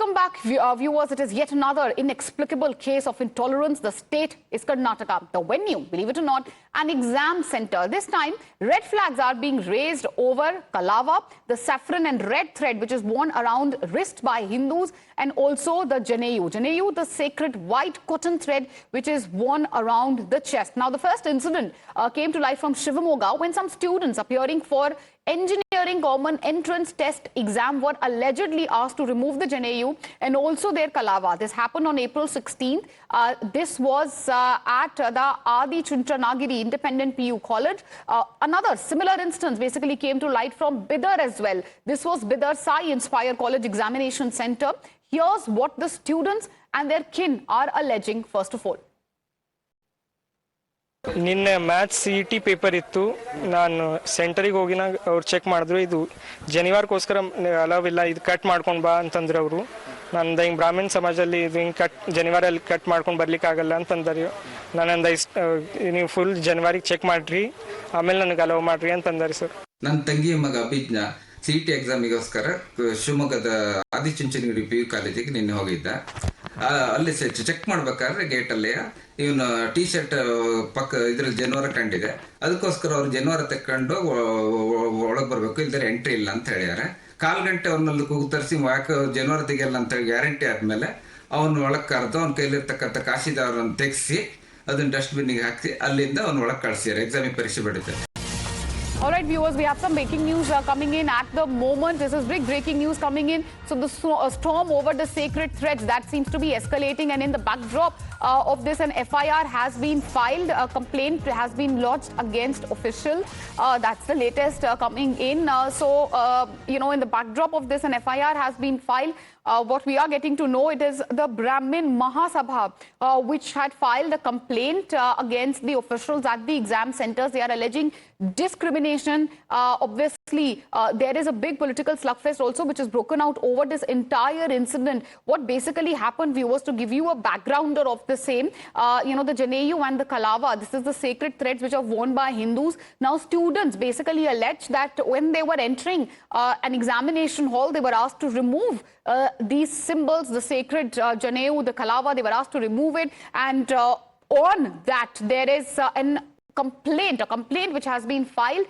Welcome back, viewers. It is yet another inexplicable case of intolerance. The state is Karnataka. The venue, believe it or not, an exam center. This time, red flags are being raised over Kalava, the saffron and red thread which is worn around wrist by Hindus, and also the Janeyu. Janeyu, the sacred white cotton thread which is worn around the chest. Now, the first incident came to light from Shivamoga when some students appearing for engineering common entrance test exam were allegedly asked to remove the Janeyu and also their Kalava. This happened on April 16th. This was at the Adi Chunchanagiri Independent PU College. Another similar instance basically came to light from Bidar as well. This was Bidar Sai Inspire College Examination Center. Here's what the students and their kin are alleging first of all. ನಿನ್ನೆ maths CET paper ಇತ್ತು. ನಾನು ಸೆಂಟರಿಗೆ ಹೋಗಿನಾಗ ಅವ್ರು check ಮಾಡಿದ್ರು, ಇದು ಜನಿವಾರಕ್ಕೋಸ್ಕರ ಅಲವಿಲ್ಲ, ಇದು cut ಮಾಡ್ಕೊಂಡು ಬಾ ಅಂತಂದ್ರೆ ಅವರು. ನಂದು ಹಿಂಗೆ ಬ್ರಾಹ್ಮಣ ಸಮಾಜದಲ್ಲಿ ಇದು ಹಿಂಗೆ ಜನಿವಾರಲ್ಲಿ ಕಟ್ ಮಾಡ್ಕೊಂಡು ಬರ್ಲಿಕ್ಕಾಗಲ್ಲ ಅಂತಂದ್ರೆ ನಾನಂದ ನೀವು ಫುಲ್ ಜನವರಿಗೆ ಚೆಕ್ ಮಾಡಿರಿ, ಆಮೇಲೆ ನನಗೆ ಅಲವ್ ಮಾಡಿರಿ ಅಂತಂದಾರೆ ಸರ್. ನನ್ನ ತಂಗಿ ಮಗ ಅಭಿಜ್ಞ CET ಎಕ್ಸಾಮಿಗೋಸ್ಕರ ಶಿವಮೊಗ್ಗದ ಆದಿಚುಂಚನಗಿರಿ PU ಕಾಲೇಜಿಗೆ ನಿನ್ನೆ ಹೋಗಿದ್ದ. ಅಲ್ಲಿ ಚೆಕ್ ಮಾಡ್ಬೇಕಾದ್ರೆ ಗೇಟಲ್ಲಿ ಇವನು ಟಿ ಶರ್ಟ್ ಪಕ್ಕ ಇದ್ರಲ್ಲಿ ಜನವರ ಕಂಡಿದೆ, ಅದಕ್ಕೋಸ್ಕರ ಅವ್ರು ಜನವರ ತಕೊಂಡು ಒಳಗೆ ಬರ್ಬೇಕು, ಇಲ್ದರೆ ಎಂಟ್ರಿ ಇಲ್ಲ ಅಂತ ಹೇಳ್ಯಾರ. 1/4 ಗಂಟೆ ಅವ್ರಲ್ಲಿ ಕೂತರಿಸಿ ಯಾಕೆ ಜನವರ ತೆಗಿಯಲ್ಲ ಅಂತ ಹೇಳಿ ಗ್ಯಾರಂಟಿ ಆದ್ಮೇಲೆ ಅವನು ಒಳಗೆ ಕರೆದು ಅವ್ನ ಕೈಲಿರ್ತಕ್ಕಂಥ ಕಾಶಿದಾರನ್ನು ತೆಗೆಸಿ ಅದನ್ನ ಡಸ್ಟ್ಬಿನ್ಗೆ ಹಾಕಿ ಅಲ್ಲಿಂದ ಅವ್ನು ಒಳಗೆ ಕಳಿಸ್ಯಾರ. ಎಕ್ಸಾಮಿಗೆ ಪರೀಕ್ಷೆ ಬಿಡುತ್ತೆ. All right, viewers, we have some breaking news coming in at the moment. This is big breaking news coming in. So the storm over the sacred threads, that seems to be escalating, and in the backdrop of this, an FIR has been filed. A complaint has been lodged against official. That's the latest coming in. In the backdrop of this, an FIR has been filed. What we are getting to know, it is the Brahmin Mahasabha which had filed a complaint against the officials at the exam centers. They are alleging discrimination. Obviously, there is a big political slugfest also which is broken out over this entire incident. What basically happened, viewers, to give you a backgrounder of the same, the Janeyu and the Kalava, this is the sacred threads which are worn by Hindus. Now, students basically allege that when they were entering an examination hall, they were asked to remove these symbols, the sacred Janeyu, the Kalava, they were asked to remove it. And on that, there is a complaint which has been filed.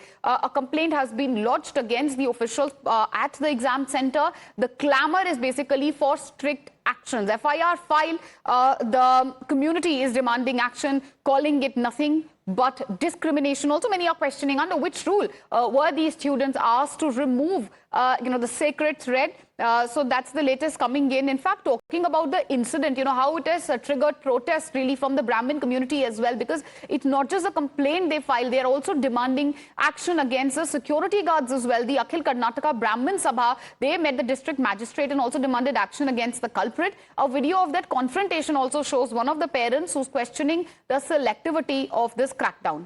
A complaint has been lodged against the officials at the exam center. The clamor is basically for strict actions. FIR file, the community is demanding action, calling it nothing but discrimination. Also, many are questioning under which rule were these students asked to remove the sacred thread. So that's the latest coming in. In fact, talking about the incident, how it has triggered protest really from the Brahmin community as well, because it's not just a complaint they filed, they are also demanding action against the security guards as well. The Akhil Karnataka Brahmin Sabha, they met the district magistrate and also demanded action against the culprit. A video of that confrontation also shows one of the parents who's questioning the selectivity of this crackdown.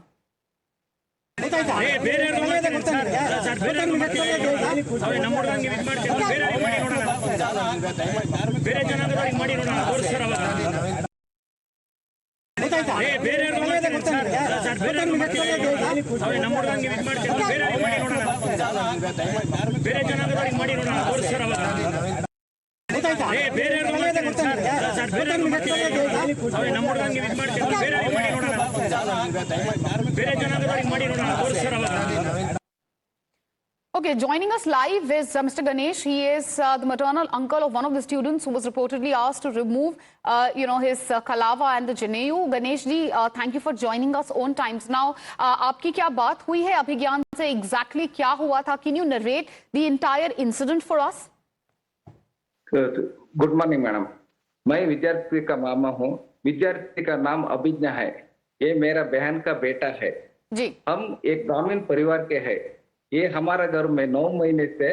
Okay, joining us live is Mr. Ganesh. He is the maternal uncle of one of the students who was reportedly asked to remove, his Kalava and the Janeyu. Ganesh ji, thank you for joining us on Times Now. आपकी क्या बात हुई है अभिज्ञान से? Exactly क्या हुआ था? Can you narrate the entire incident for us? Good morning madam, मैं विद्यार्थी का मामा हूँ। विद्यार्थी का नाम अभिज्ञा है। ये मेरा बहन का बेटा है जी। हम एक ग्रामीण परिवार के हैं। ये हमारा घर में 9 महीने से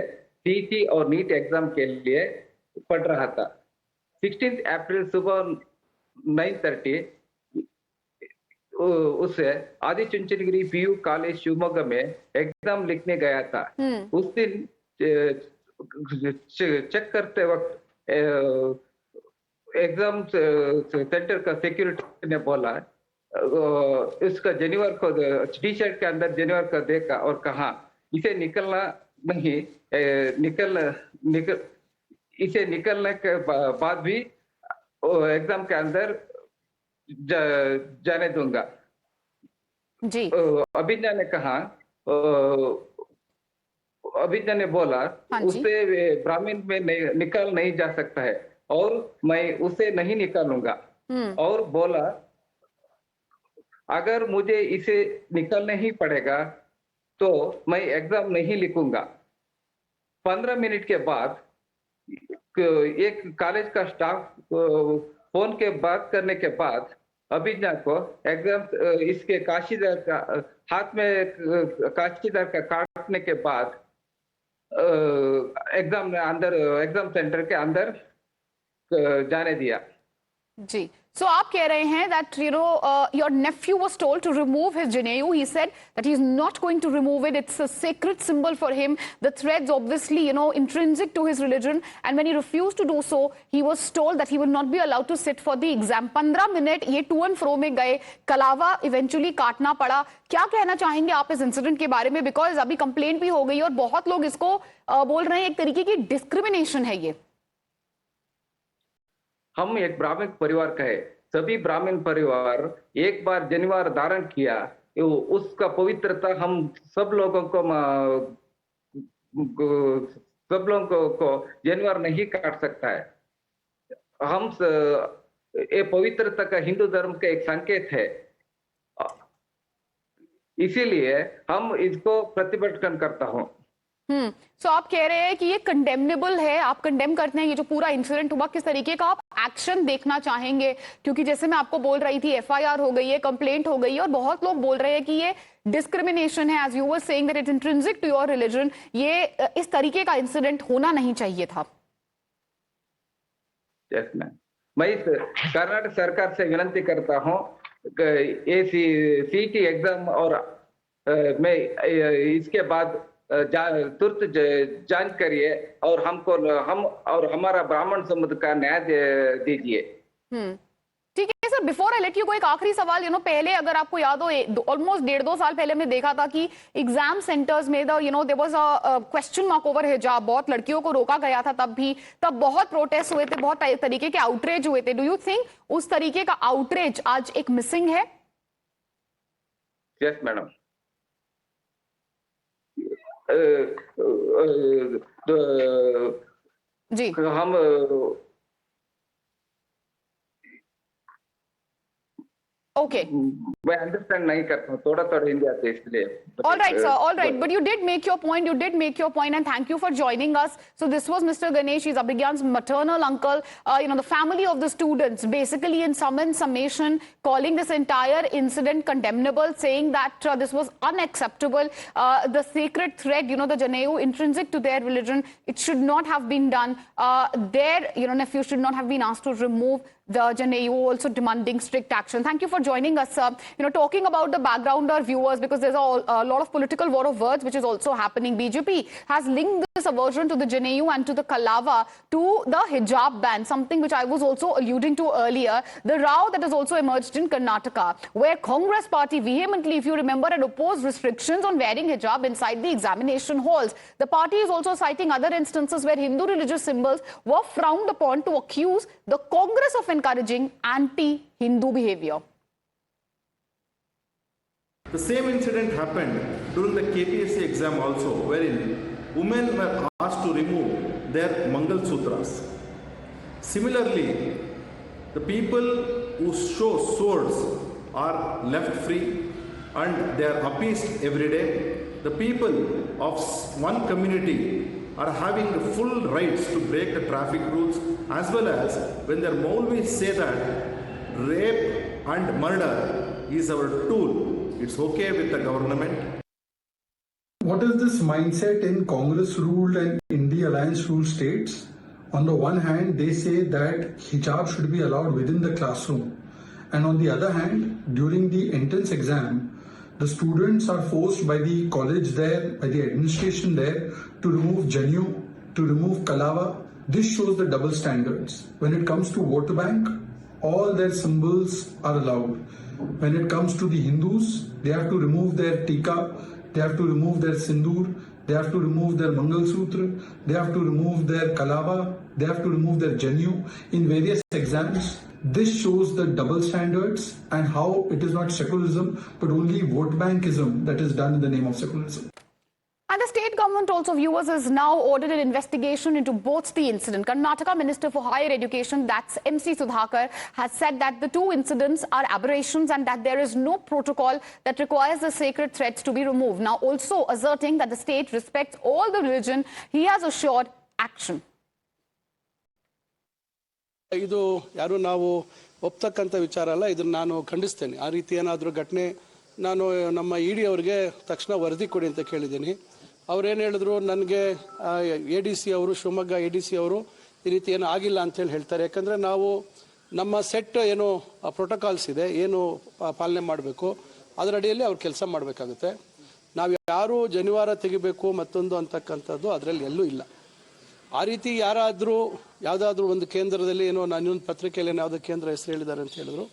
CET और नीट एग्जाम के लिए पढ़ रहा था। 16 अप्रैल सुबह 9:30 उसे आदि चुंचनगिरी PU कॉलेज शिवमोगा में एग्जाम लिखने गया था। उस दिन चेक करते वक्त एग्जाम सेंटर का सिक्योरिटी ने बोला, इसका जेनिवर को टी शर्ट के अंदर जेनिवर का देखा और कहा इसे निकलना नहीं, इसे निकलने के बाद भी एग्जाम के अंदर जाने दूंगा। जी अभिज्ञा ने कहा, अभिज्ञा ने बोला हाँ जी। उससे ब्राह्मण में निकाल नहीं जा सकता है और मैं उसे नहीं निकालूंगा। और बोला अगर मुझे इसे निकालना ही पड़ेगा तो मैं एग्जाम नहीं लिखूंगा। 15 मिनट के बाद एक कॉलेज का स्टाफ फोन के बात करने के बाद अभिज्ञा को एग्जाम इसके काशीदार का हाथ में काशीदार का काटने के बाद एग्जाम सेंटर के अंदर जाने दिया। जी so आप कह रहे हैं that your nephew was told to remove his Jneyu. He said that he's not going to remove it. It's a sacred symbol for him. The threads obviously intrinsic to his religion, and when he refused to do so he was told that he will not be allowed to sit for the exam. 15 minute ये to and fro में गए, कलावा eventually काटना पड़ा। क्या कहना चाहेंगे आप इस इंसिडेंट के बारे में? बिकॉज अभी कंप्लेंट भी हो गई और बहुत लोग इसको बोल रहे हैं एक तरीके की डिस्क्रिमिनेशन है ये। हम एक ब्राह्मण परिवार का है, सभी ब्राह्मण परिवार एक बार जनिवार धारण किया, उसका पवित्रता हम सब लोगों को जनिवार नहीं काट सकता है। हम ये पवित्रता का हिंदू धर्म का एक संकेत है, इसीलिए हम इसको प्रतिबद्धन करता हूँ। सो आप कह रहे हैं कि ये कंडेमनेबल है, आप कंडेम करते हैं ये जो पूरा इंसिडेंट हुआ, किस तरीके का आप एक्शन देखना चाहेंगे? क्योंकि जैसे मैं आपको बोल रही थी एफआईआर हो गई है, कंप्लेंट हो गई है और बहुत लोग बोल रहे हैं कि ये डिस्क्रिमिनेशन है, as you were saying that it intrinsic to your religion. ये इस तरीके का इंसिडेंट होना नहीं चाहिए था। यस मैम, मैं कर्नाटक सरकार से विनती करता हूँ ये सीटी एग्जाम और मैं इसके बाद तुरंत जांच करिए और हमको हम और हमारा ब्राह्मण समुदाय का न्याय दीजिए। ठीक है sir, before I let you go एक आखिरी सवाल। पहले अगर आपको याद हो ऑलमोस्ट 1.5-2 साल पहले हमने देखा था कि एग्जाम सेंटर्स में there was a question mark over hijab, बहुत लड़कियों को रोका गया था। तब बहुत प्रोटेस्ट हुए थे, बहुत तरीके के आउटरीच हुए थे। डू यू थिंक उस तरीके का आउटरीच आज एक मिसिंग है? यस मैडम, जी हम ओके मैं अंडरस्टैंड नहीं करता हूँ, थोड़ा हिंदी आते है इसलिए। All right, sir. All right. But you did make your point. You did make your point, and thank you for joining us. So this was Mr. Ganesh. He's Abhigyan's maternal uncle. The family of the students, basically in summation, calling this entire incident condemnable, saying that this was unacceptable. The sacred thread, the Jneyu, intrinsic to their religion, it should not have been done. Their nephew should not have been asked to remove the Jneyu, also demanding strict action. Thank you for joining us, sir. Talking about the background, our viewers, because there's a lot of political war of words which is also happening. BJP has linked this aversion to the Jneyu and to the Kalava to the hijab ban, something which I was also alluding to earlier. The row that has also emerged in Karnataka, where Congress party vehemently, if you remember, had opposed restrictions on wearing hijab inside the examination halls. The party is also citing other instances where Hindu religious symbols were frowned upon to accuse the Congress of encouraging anti-Hindu behavior. The same incident happened during the KPSC exam also, wherein women were asked to remove their Mangal Sutras. Similarly, the people who show swords are left free and they are appeased every day. The people of one community are having the full rights to break the traffic rules, as well as when their Maulvis say that rape and murder is our tool, it's okay with the government. What is this mindset in Congress ruled and India Alliance ruled states? On the one hand, they say that hijab should be allowed within the classroom, and on the other hand, during the entrance exam, the students are forced by the college there, by the administration there, to remove Jneyu, to remove Kalava. This shows the double standards. When it comes to vote bank, all their symbols are allowed. When it comes to the Hindus, they have to remove their tika, they have to remove their sindoor, they have to remove their Mangal Sutra, they have to remove their Kalava, they have to remove their Janyu in various exams. This shows the double standards and how it is not secularism but only vote bankism that is done in the name of secularism. And the state government also, viewers, has now ordered an investigation into both the incident. Karnataka Minister for Higher Education, that's MC Sudhakar, has said that the two incidents are aberrations and that there is no protocol that requires the sacred threads to be removed. Now, also asserting that the state respects all the religion, he has assured action. ಇದು ಯಾರು ನಾವು ಒಪ್ತಕ್ಕಂಥ ವಿಚಾರ ಅಲ್ಲ, ಇದನ್ನು ನಾನು ಖಂಡಿಸ್ತೇನೆ. ಆ ರೀತಿ ಏನಾದರೂ ಘಟನೆ ನಾನು ನಮ್ಮ ಇಡಿ ಅವರಿಗೆ ತಕ್ಷಣ ವರದಿ ಕೊಡಿ ಅಂತ ಕೇಳಿದ್ದೀನಿ. ಅವರೇನು ಹೇಳಿದ್ರು, ನನಗೆ ADC ಅವರು, ಶಿವಮೊಗ್ಗ ADC ಅವರು ಈ ರೀತಿ ಏನು ಆಗಿಲ್ಲ ಅಂತೇಳಿ ಹೇಳ್ತಾರೆ. ಯಾಕಂದರೆ ನಾವು ನಮ್ಮ ಸೆಟ್ ಏನು ಪ್ರೋಟೋಕಾಲ್ಸ್ ಇದೆ, ಏನು ಪಾಲನೆ ಮಾಡಬೇಕು, ಅದರ ಅಡಿಯಲ್ಲಿ ಅವ್ರು ಕೆಲಸ ಮಾಡಬೇಕಾಗುತ್ತೆ. ನಾವು ಯಾರು ಜನಿವಾರ ತೆಗಿಬೇಕು ಮತ್ತೊಂದು ಅಂತಕ್ಕಂಥದ್ದು ಅದರಲ್ಲಿ ಎಲ್ಲೂ ಇಲ್ಲ. ಆ ರೀತಿ ಯಾರಾದರೂ ಯಾವುದಾದ್ರೂ ಒಂದು ಕೇಂದ್ರದಲ್ಲಿ ಏನೋ ನಾನೊಂದು ಪತ್ರಿಕೆಯಲ್ಲಿ ಯಾವುದೋ ಕೇಂದ್ರ ಹೆಸರು ಹೇಳಿದ್ದಾರೆ ಅಂತ ಹೇಳಿದ್ರು,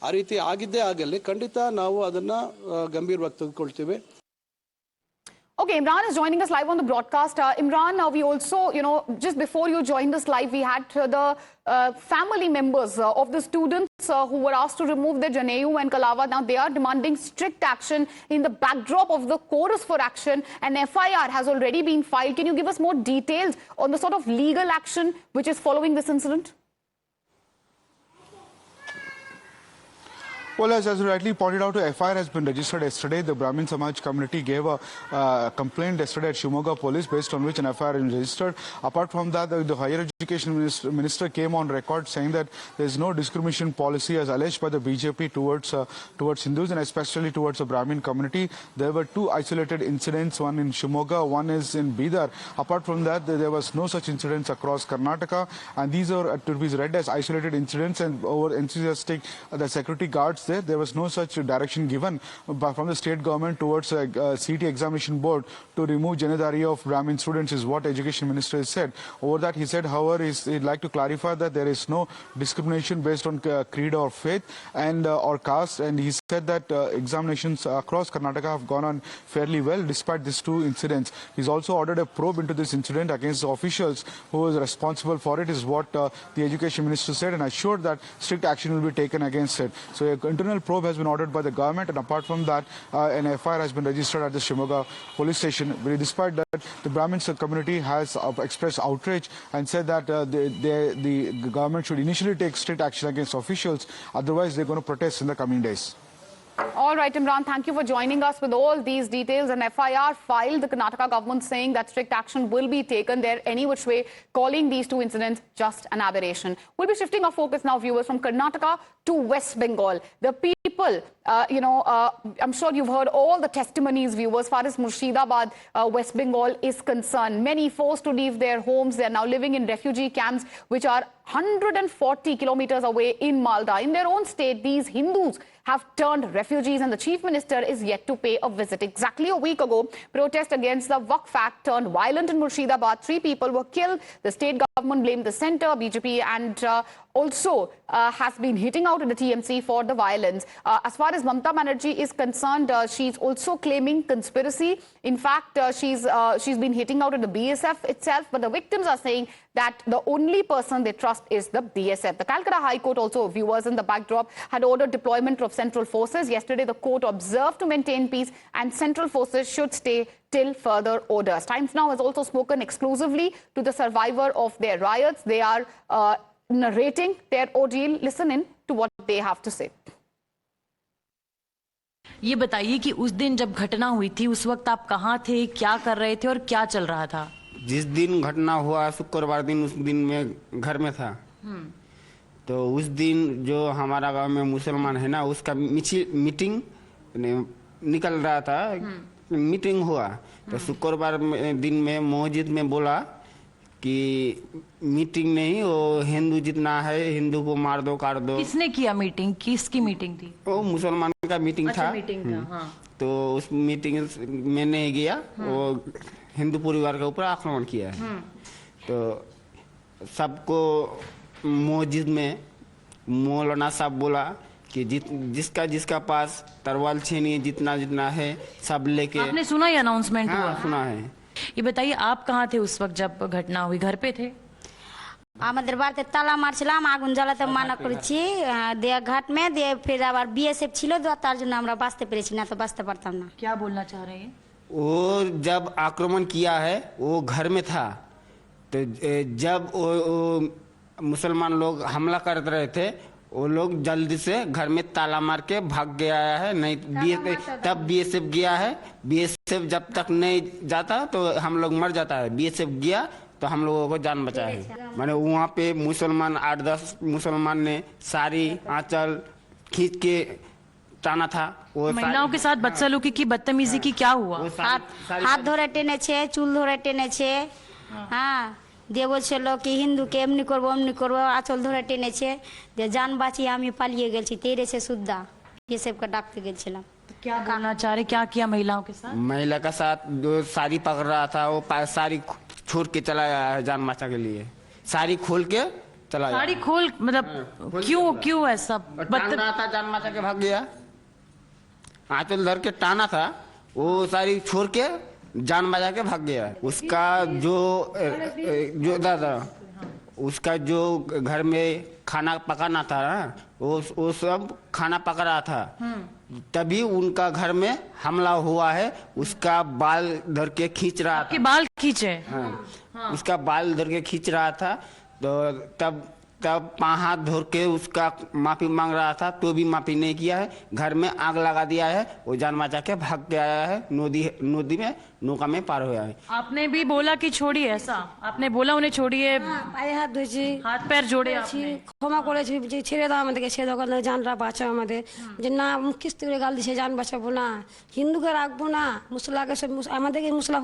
ಆ ರೀತಿ ಆಗಿದ್ದೇ ಆಗಲಿ ಖಂಡಿತ ನಾವು ಅದನ್ನು ಗಂಭೀರವಾಗಿ ತೆಗೆದುಕೊಳ್ತೀವಿ. Okay, Imran is joining us live on the broadcast. Imran, we also, just before you joined us live, we had the family members of the students who were asked to remove their Janeyu and Kalava. Now, they are demanding strict action in the backdrop of the chorus for action. An FIR has already been filed. Can you give us more details on the sort of legal action which is following this incident? Well, as you rightly pointed out, a FIR has been registered yesterday. The Brahmin Samaj community gave a complaint yesterday at Shimoga Police, based on which an FIR is registered. Apart from that, the Higher Education Minister came on record saying that there is no discrimination policy as alleged by the BJP towards Hindus and especially towards the Brahmin community. There were two isolated incidents, one in Shimoga, one is in Bidar. Apart from that, there was no such incidents across Karnataka, and these are to be read as isolated incidents, and over enthusiastic the security guards there was no such direction given from the state government towards CET examination board to remove Janadari of Brahmin students, is what Education Minister has said. Over that, he said, however, he'd like to clarify that there is no discrimination based on creed or faith and or caste, and he said that examinations across Karnataka have gone on fairly well despite these two incidents. He's also ordered a probe into this incident against the officials who is responsible for it, is what the Education Minister said, and assured that strict action will be taken against it. So internal probe has been ordered by the government, and apart from that, an FIR has been registered at the Shimoga police station. But despite that, the Brahmin community has expressed outrage and said that the government should initially take strict action against officials, otherwise they're going to protest in the coming days. All right, Imran, thank you for joining us with all these details. An FIR filed, the Karnataka government saying that strict action will be taken there any which way, calling these two incidents just an aberration. We'll be shifting our focus now, viewers, from Karnataka to West Bengal. The people, I'm sure you've heard all the testimonies, viewers, as far as Murshidabad, West Bengal is concerned. Many forced to leave their homes. They're now living in refugee camps, which are 140 kilometers away in Malda. In their own state, these Hindus have turned refugees, and the Chief Minister is yet to pay a visit. Exactly a week ago, protest against the Waqf Act turned violent in Murshidabad. 3 people were killed. The state government blamed the centre, BJP, and also has been hitting out at the TMC for the violence. As far as Mamata Banerjee is concerned, she's also claiming conspiracy. In fact, she's been hitting out at the BSF itself, but the victims are saying that the only person they trust is the BSF. The Calcutta High Court also, viewers, in the backdrop, had ordered deployment of central forces. Yesterday, the court observed to maintain peace, and central forces should stay till further orders. Times Now has also spoken exclusively to the survivor of their riots. They are narrating their ordeal. Listen in to what they have to say. ये बताइए कि उस दिन जब घटना हुई थी, उस वक्त आप कहाँ थे, क्या कर रहे थे और क्या चल रहा था? जिस दिन घटना हुआ शुक्रवार दिन, उस दिन मैं घर में था। तो उस दिन जो हमारा गांव में मुसलमान है ना, उसका मीटिंग निकल रहा था, मीटिंग हुआ। तो शुक्रवार दिन में मस्जिद में बोला कि मीटिंग नहीं, वो हिंदू जितना है हिंदू को मार दो, काट दो। किसने किया मीटिंग? किसकी मीटिंग थी? वो मुसलमान का मीटिंग था। अच्छा, मीटिंग था, हाँ। तो उस मीटिंग में नहीं गया, वो हिंदू परिवार के ऊपर आक्रमण किया है। तो सबको मस्जिद में मौलाना साहब बोला कि जिसका पास तरवाल छेनी जितना है सब लेके। आपने सुना ये अनाउंसमेंट? हाँ, सुना है। ये बताइए आप कहाँ थे उस वक्त जब घटना हुई, घर पे थे? আমাদের বাড়িতে তালা মারছিলাম, আগুন জ্বালাতে মানা করেছি দিয়ে ঘাট মে দিয়ে ফির আবার বিএসএফ ছিল তো তার জন্য আমরা বাঁচতে পেরেছি, না তো বাঁচতে পারতাম না। क्या बोलना चाह रहे हैं? वो जब आक्रमण किया है वो घर में था, तो जब वो मुसलमान लोग हमला कर रहे थे वो लोग जल्दी से घर में ताला मार के भाग गया है, नहीं तब बीएसएफ गया है। बीएसएफ जब तक नहीं जाता तो हम लोग मर जाता है, बीएसएफ गया तो हम लोगों को जान बचा है। माने वहाँ पे मुसलमान 8-10 मुसलमान ने सारी आंचल खींच के टाना था। वो महिलाओं के साथ बदसलूकी की, बदतमीजी की क्या हुआ? হাত ধরে টেনেছে, চুল ধরে টেনেছে, হ্যাঁ দিয়ে বলছিল কি হিন্দুকে এমনি করবো অমনি করবো, আঁচল ধরে টেনেছে দিয়ে জান বাঁচিয়ে আমি পালিয়ে গেছি, তেরেছে সুদ্ধা বিএসএফকে ডাকতে গেছিলাম। क्या करना चाह रहे, क्या किया महिलाओं के साथ? महिला का साथ जो साड़ी पकड़ रहा था वो साड़ी छोड़ के चला गया है जान बचा के लिए, साड़ी खोल के चला गया। साड़ी खोल मतलब क्यों ऐसा? टान रहा था, जान बचा के भाग गया। आंचल धर के टाना था, वो साड़ी छोड़ के जान बचा के भाग गया। उसका जो दादा उसका जो घर में खाना पकाना था ना, वो सब खाना पका रहा था, तभी उनका घर में हमला हुआ है। उसका बाल धर के खींच रहा था, बाल खींचे? हाँ, उसका बाल धर के खींच रहा था, तो तब पाँव हाथ धो के उसका माफी मांग रहा था, तो भी माफी नहीं किया है। घर में आग लगा दिया है, वो जान बचा के भाग के आया है, नदी में नौका में पार हुआ है। आपने भी बोला कि छोड़िए, ऐसा आपने बोला उन्हें छोड़िए? পায়ে হাত ধুয়েছি, हाथ पैर जोड़े आपने? ক্ষমা করেছি যে ছেড়ে দাও আমাদেরকে, সে দোকানে জানরা বাঁচাও আমাদের, যে না মুখ কিস্তি করে গাল দিছে জান বাঁচাবো না, হিন্দুকে রাখবো না, মুসলাকে আমাদেরকে মুসলা